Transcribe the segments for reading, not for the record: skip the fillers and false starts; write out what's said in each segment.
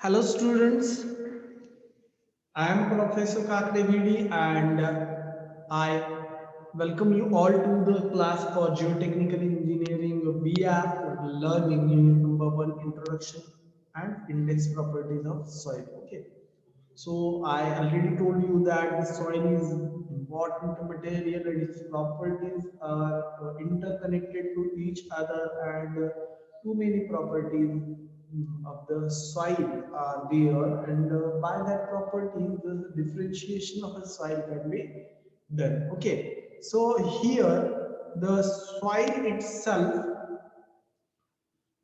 Hello students, I am Professor Kakade and I welcome you all to the class for Geotechnical Engineering. We are learning unit number 1 Introduction and Index Properties of Soil. Okay. So I already told you that the soil is important material and its properties are interconnected to each other and too many properties of the soil are there and by that property the differentiation of a soil can be done. Okay. So here the soil itself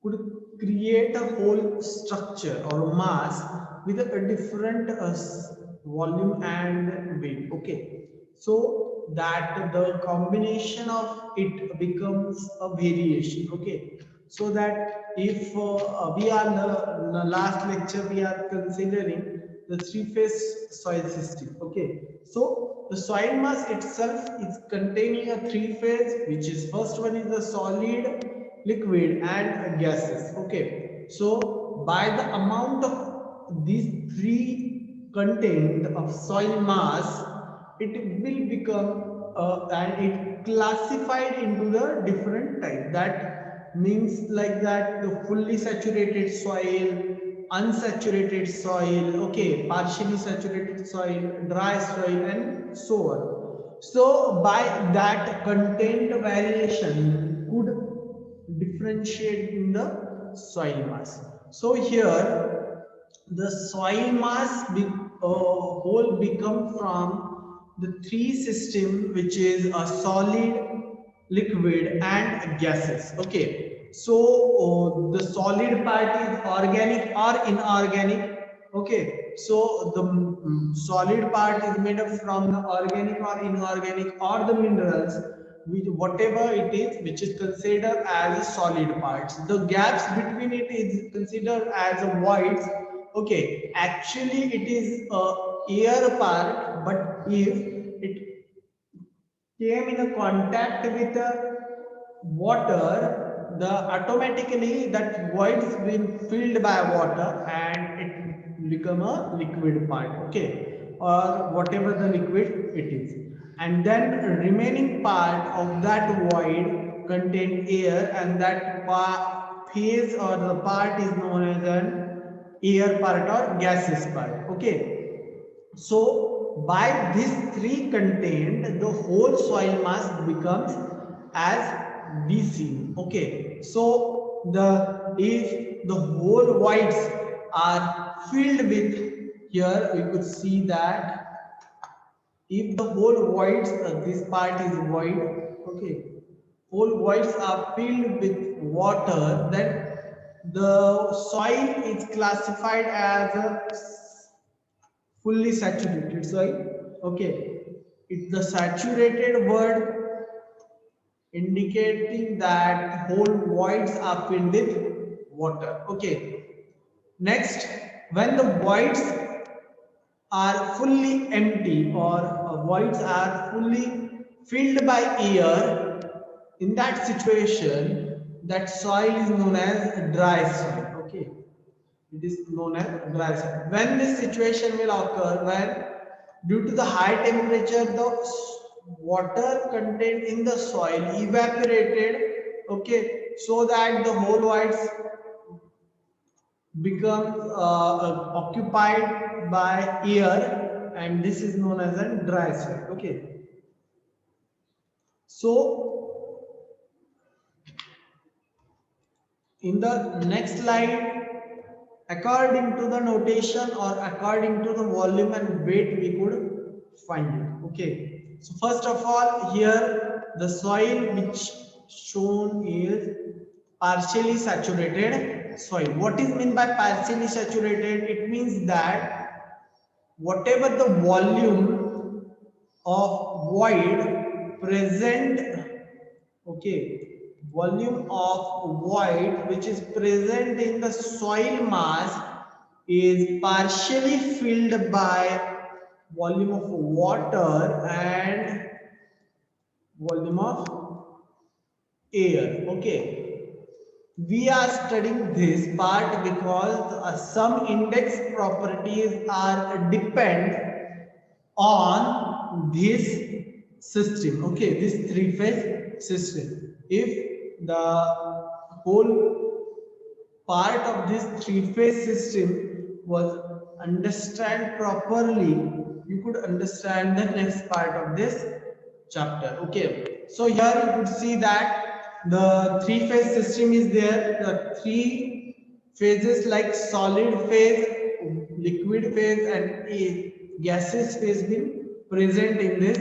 could create a whole structure or mass with a different volume and weight. Okay, so that the combination of it becomes a variation. Okay, so that if we are in the last lecture we are considering the three-phase soil system. Okay, so the soil mass itself is containing a three-phase, which is first one is the solid, liquid and gases. Okay, so by the amount of these three content of soil mass, it will become and it classified into the different type. That means like that the fully saturated soil, unsaturated soil, okay, partially saturated soil, dry soil and so on. So by that content variation could differentiate in the soil mass. So here the soil mass whole become from the three system, which is a solid, liquid and gases. Okay, so the solid part is organic or inorganic. Okay, so the solid part is made up from the organic or inorganic or the minerals, whatever it is, which is considered as a solid parts. The gaps between it is considered as a voids. Okay, actually it is a air part, but if it came in a contact with water, the automatically that voids will filled by water and it become a liquid part. Okay, or whatever the liquid it is, and then remaining part of that void contain air, and that phase or the part is known as an air part or gases part. Okay, so by these three contained, the whole soil mass becomes as we see. Okay, so the if the whole voids are filled with, here we could see that if the whole voids, this part is void. Okay, whole voids are filled with water, then the soil is classified as a fully saturated soil. Okay, it's the saturated word indicating that whole voids are filled with water. Okay, next, when the voids are fully empty or voids are fully filled by air, in that situation that soil is known as dry soil. Okay, it is known as dry soil. When this situation will occur, when due to the high temperature the water content in the soil evaporated. Okay, so that the whole voids becomes occupied by air, and this is known as a dry soil. Okay, so in the next slide, according to the notation or according to the volume and weight, we could find it. Okay, so first of all, here the soil which shown is partially saturated soil. What is meant by partially saturated? It means that whatever the volume of void present, okay, volume of void which is present in the soil mass is partially filled by volume of water and volume of air. Okay, we are studying this part because some index properties are depend on this system. Okay, this three-phase system. If the whole part of this three-phase system was understand properly, you could understand the next part of this chapter. Okay, so here you could see that the three-phase system is there. The three phases like solid phase, liquid phase, and a gaseous phase been present in this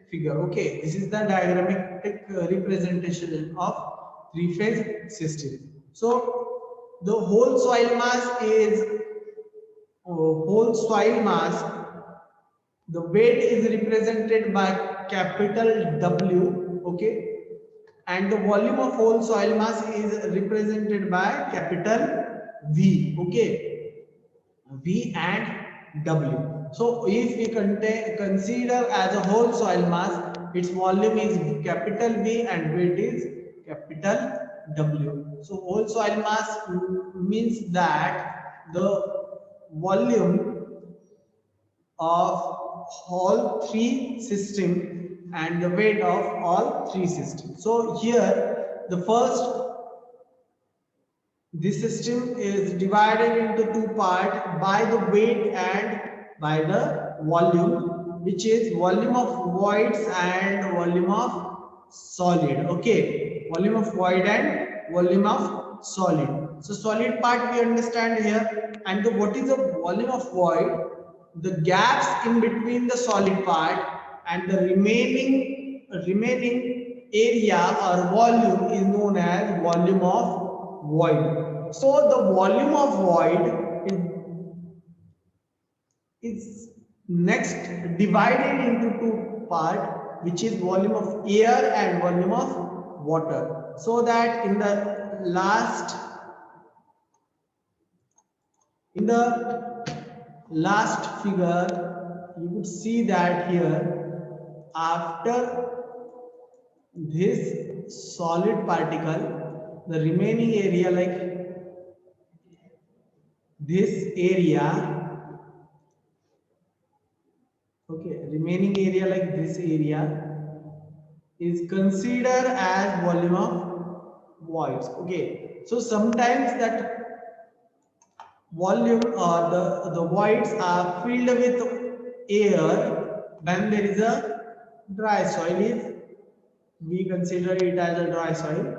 figure. Okay, this is the diagrammatic representation of three-phase system. So the whole soil mass, the weight is represented by capital W, okay, and the volume of whole soil mass is represented by capital V, okay, V and W. So if we consider as a whole soil mass, its volume is capital V and weight is capital W. So whole soil mass means that the volume of all three systems and the weight of all three systems. So here the first, this system is divided into two parts by the weight and by the volume, which is volume of voids and volume of solid. Okay, volume of void and volume of solid. So solid part we understand here, and what is the volume of void? The gaps in between the solid part and the remaining area or volume is known as volume of void. So the volume of void is next divided into two part, which is volume of air and volume of water. So that in the last figure you could see that here, after this solid particle, the remaining area like this area, okay, remaining area like this area is considered as volume of voids. Okay, so sometimes that volume or the voids are filled with air when there is a dry soil, is we consider it as a dry soil,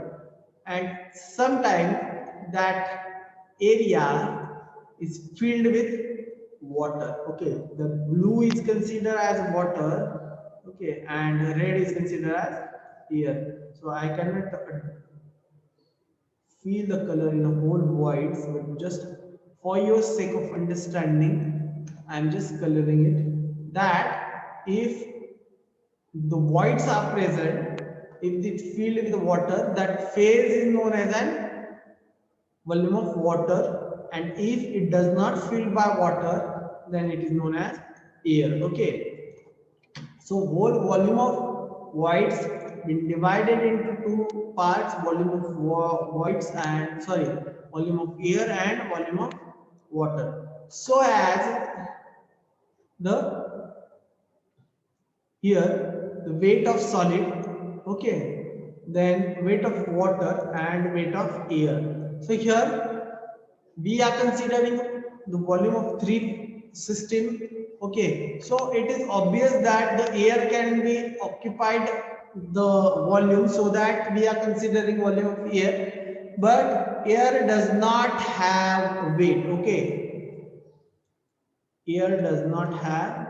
and sometimes that area is filled with water. Okay, the blue is considered as water, okay, and red is considered as air. So I cannot feel the color in a whole voids, but just for your sake of understanding, I'm just coloring it, that if the voids are present, if it's filled with the water, that phase is known as an volume of water, and if it does not fill by water, then it is known as air. Okay, so whole volume of voids been divided into two parts, volume of voids and volume of air and volume of water. So as the here the weight of solid, okay, then weight of water and weight of air. So here we are considering the volume of three system. Okay, so it is obvious that the air can be occupied the volume, so that we are considering volume of air, but air does not have weight. Okay, air does not have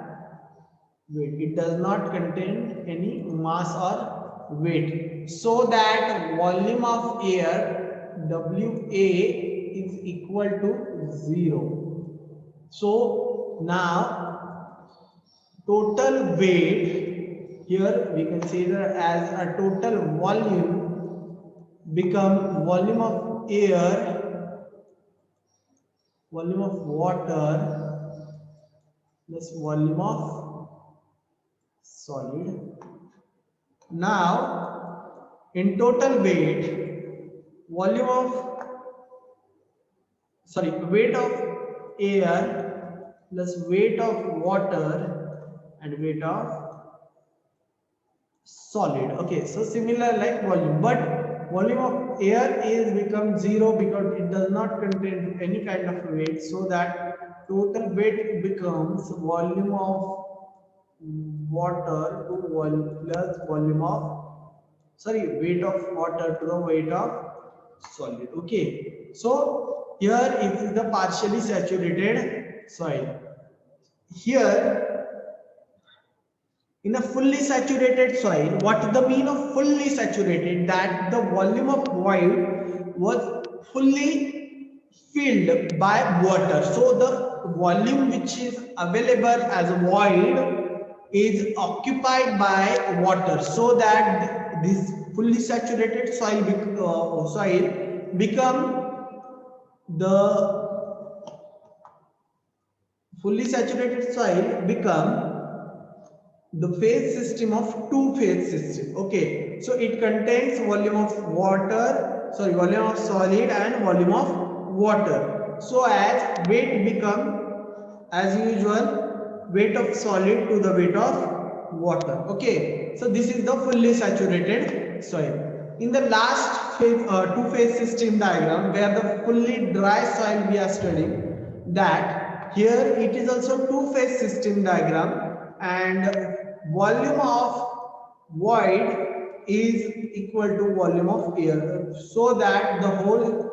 weight, it does not contain any mass or weight, so that volume of air WA is equal to 0. So now total weight here we consider as a total volume become volume of air, volume of water plus volume of solid. Now in total weight, volume of weight of air plus weight of water and weight of solid. Okay, so similar like volume, but volume of air is become zero because it does not contain any kind of weight, so that total weight becomes volume of water to plus volume of weight of water to the weight of solid. Okay, so here it is the partially saturated soil. Here in a fully saturated soil, what is the mean of fully saturated? That the volume of void was fully filled by water. So the volume which is available as a void is occupied by water, so that this fully saturated soil become the fully saturated soil become the phase system of two phase system. Okay, so it contains volume of volume of solid and volume of water. So as weight become as usual weight of solid to the weight of water. Okay, so this is the fully saturated soil. In the last phase, two phase system diagram, where the fully dry soil we are studying, that here it is also two phase system diagram, and volume of void is equal to volume of air, so that the whole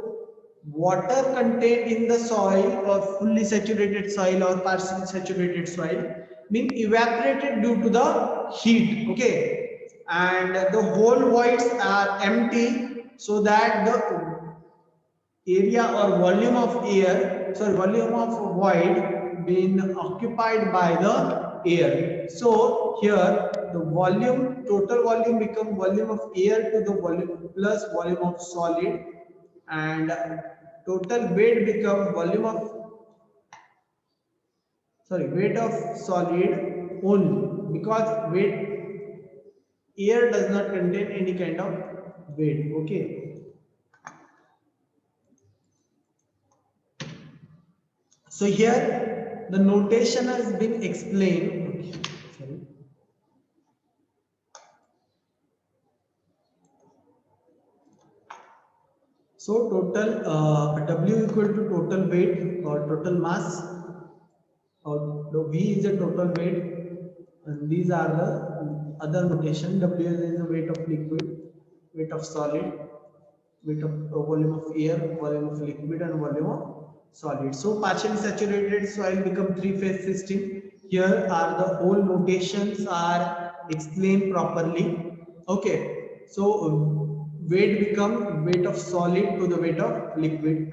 water contained in the soil or fully saturated soil or partially saturated soil being evaporated due to the heat. Okay, and the whole voids are empty, so that the area or volume of volume of void being occupied by the air. So here the volume, total volume become volume of air to the volume plus volume of solid, and total weight become volume of weight of solid only, because air does not contain any kind of weight. Okay, so here the notation has been explained. Sorry. So total W equal to total weight or total mass, or the V is the total weight, and these are the other notation. W is the weight of liquid, weight of solid, weight of volume of air, volume of liquid, and volume of solid. So partially saturated soil become three phase system. Here are the whole notations are explained properly. Okay, so weight become weight of solid to the weight of liquid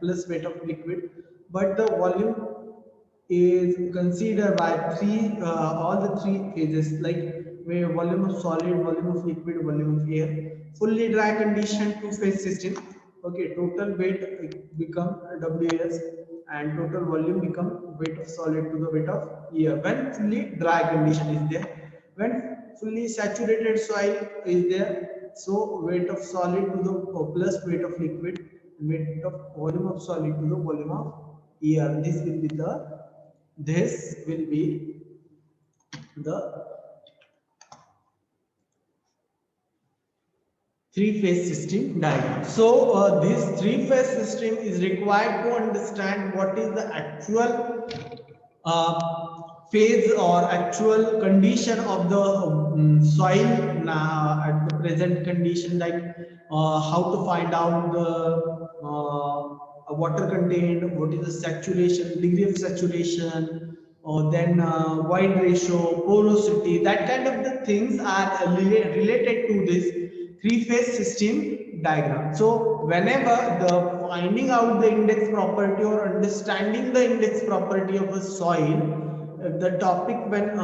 plus weight of liquid, but the volume is considered by all the three phases, like where volume of solid, volume of liquid, volume of air. Fully dry condition two phase system. Okay, total weight become ws, and total volume become weight of solid to the weight of air when fully dry condition is there. When fully saturated soil is there, so weight of solid to the plus weight of liquid, weight of volume of solid to the volume of air. This will be the three-phase system diagram. So this three-phase system is required to understand what is the actual phase or actual condition of the soil at the present condition, like how to find out the water contained, what is the saturation, degree of saturation, or then void ratio, porosity, that kind of the things are related to this three-phase system diagram. So whenever the finding out the index property or understanding the index property of a soil, the topic when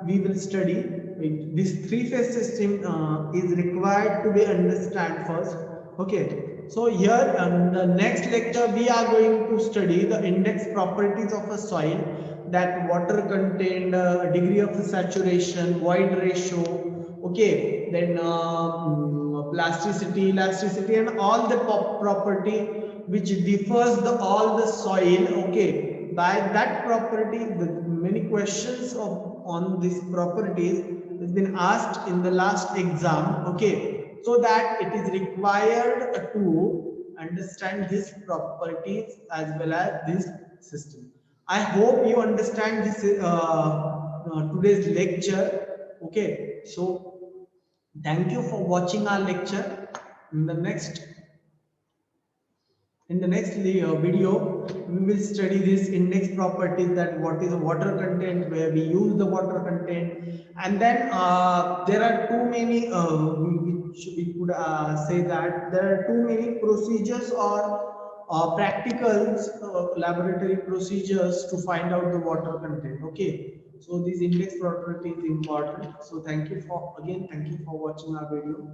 we will study, this three-phase system is required to be understand first. Okay, so here in the next lecture we are going to study the index properties of a soil, that water contained, degree of saturation, void ratio. Okay, then plasticity, elasticity, and all the property which differs the all the soil. Okay, by that property, the many questions of on these properties has been asked in the last exam. Okay, so that it is required to understand these properties as well as this system. I hope you understand this today's lecture. Okay, so thank you for watching our lecture. In the next video, we will study this index properties, that what is the water content, where we use the water content, and then there are too many, which we could say that there are too many procedures or practicals, laboratory procedures to find out the water content. Okay, so this index property is important. So thank you for watching our video.